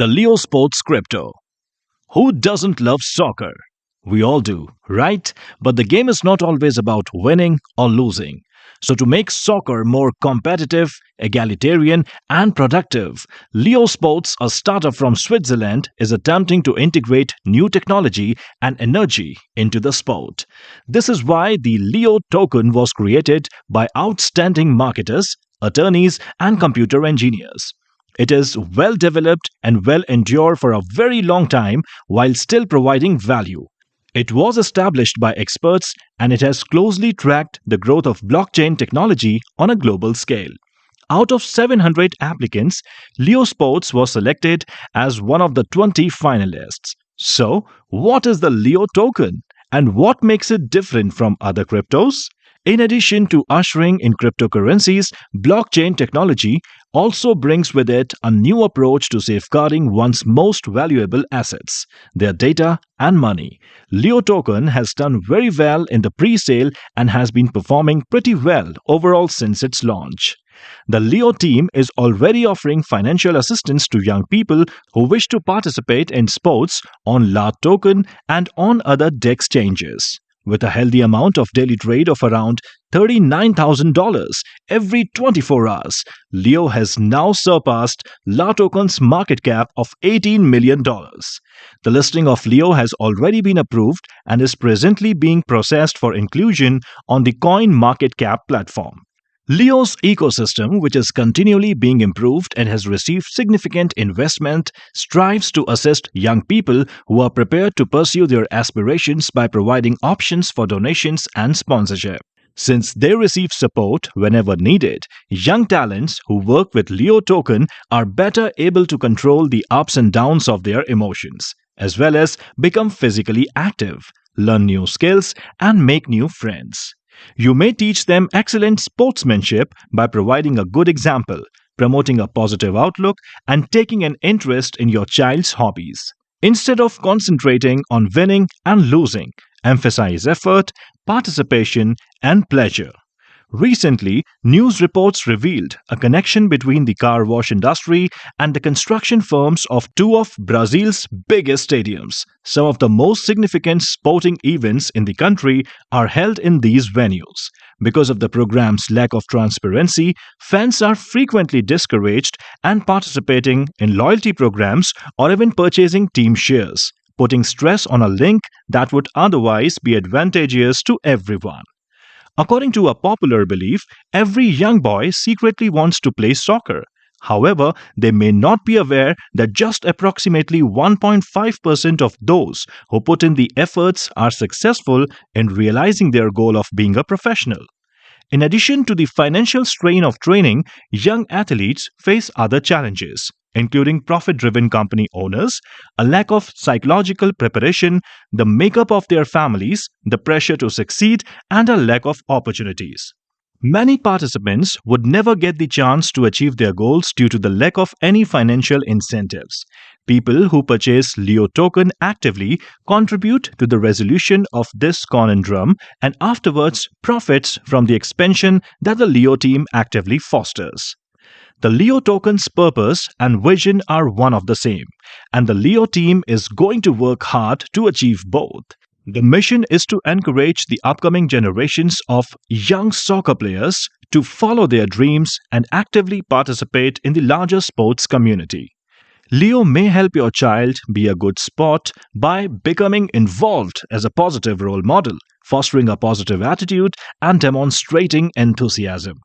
The LIO Sports Crypto. Who doesn't love soccer? We all do, right? But the game is not always about winning or losing. So, to make soccer more competitive, egalitarian, and productive, LIO Sports, a startup from Switzerland, is attempting to integrate new technology and energy into the sport. This is why the LIO Token was created by outstanding marketers, attorneys, and computer engineers. It is well developed and will endure for a very long time while still providing value. It was established by experts and it has closely tracked the growth of blockchain technology on a global scale. Out of 700 applicants, LIO Sports was selected as one of the 20 finalists. So, what is the LIO token and what makes it different from other cryptos? In addition to ushering in cryptocurrencies, blockchain technology also brings with it a new approach to safeguarding one's most valuable assets, their data and money. LIO Token has done very well in the pre-sale and has been performing pretty well overall since its launch. The LIO team is already offering financial assistance to young people who wish to participate in sports on LIO Token and on other DEX exchanges. With a healthy amount of daily trade of around $39,000 every 24 hours, LIO has now surpassed LIO Token's market cap of $18 million. The listing of LIO has already been approved and is presently being processed for inclusion on the CoinMarketCap platform. LIO's ecosystem, which is continually being improved and has received significant investment, strives to assist young people who are prepared to pursue their aspirations by providing options for donations and sponsorship. Since they receive support whenever needed, young talents who work with LIO Token are better able to control the ups and downs of their emotions, as well as become physically active, learn new skills, and make new friends. You may teach them excellent sportsmanship by providing a good example, promoting a positive outlook, and taking an interest in your child's hobbies. Instead of concentrating on winning and losing, emphasize effort, participation, and pleasure. Recently, news reports revealed a connection between the car wash industry and the construction firms of two of Brazil's biggest stadiums. Some of the most significant sporting events in the country are held in these venues. Because of the program's lack of transparency, fans are frequently discouraged and participating in loyalty programs or even purchasing team shares, putting stress on a link that would otherwise be advantageous to everyone. According to a popular belief, every young boy secretly wants to play soccer. However, they may not be aware that just approximately 1.5% of those who put in the efforts are successful in realizing their goal of being a professional. In addition to the financial strain of training, young athletes face other challenges, including profit-driven company owners, a lack of psychological preparation, the makeup of their families, the pressure to succeed, and a lack of opportunities. Many participants would never get the chance to achieve their goals due to the lack of any financial incentives. People who purchase LIO Token actively contribute to the resolution of this conundrum and afterwards profits from the expansion that the LIO team actively fosters. The LIO Token's purpose and vision are one of the same, and the LIO team is going to work hard to achieve both. The mission is to encourage the upcoming generations of young soccer players to follow their dreams and actively participate in the larger sports community. LIO may help your child be a good sport by becoming involved as a positive role model, fostering a positive attitude, and demonstrating enthusiasm.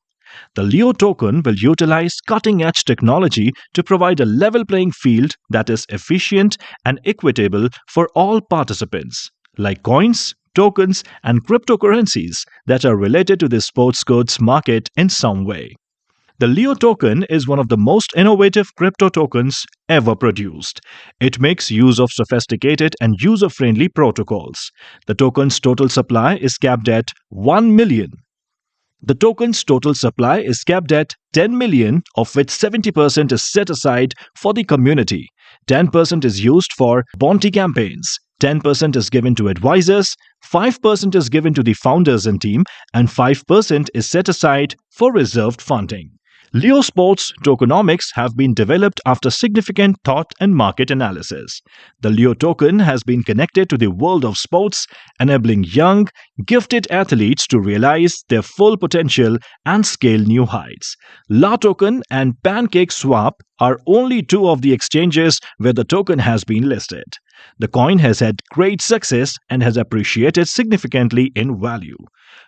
The LIO token will utilize cutting-edge technology to provide a level playing field that is efficient and equitable for all participants, like coins, tokens, and cryptocurrencies that are related to the sports goods market in some way. The LIO token is one of the most innovative crypto tokens ever produced. It makes use of sophisticated and user-friendly protocols. The token's total supply is capped at 1 million. The token's total supply is capped at 10 million, of which 70% is set aside for the community. 10% is used for bounty campaigns, 10% is given to advisors, 5% is given to the founders and team, and 5% is set aside for reserved funding. LIO Sports tokenomics have been developed after significant thought and market analysis. The LIO token has been connected to the world of sports, enabling young, gifted athletes to realize their full potential and scale new heights. LIO token and PancakeSwap are only two of the exchanges where the token has been listed. The coin has had great success and has appreciated significantly in value.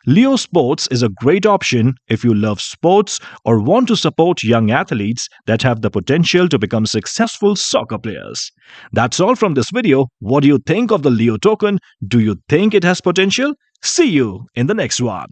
LIO Sports is a great option if you love sports or want to support young athletes that have the potential to become successful soccer players. That's all from this video. What do you think of the LIO token? Do you think it has potential? See you in the next one.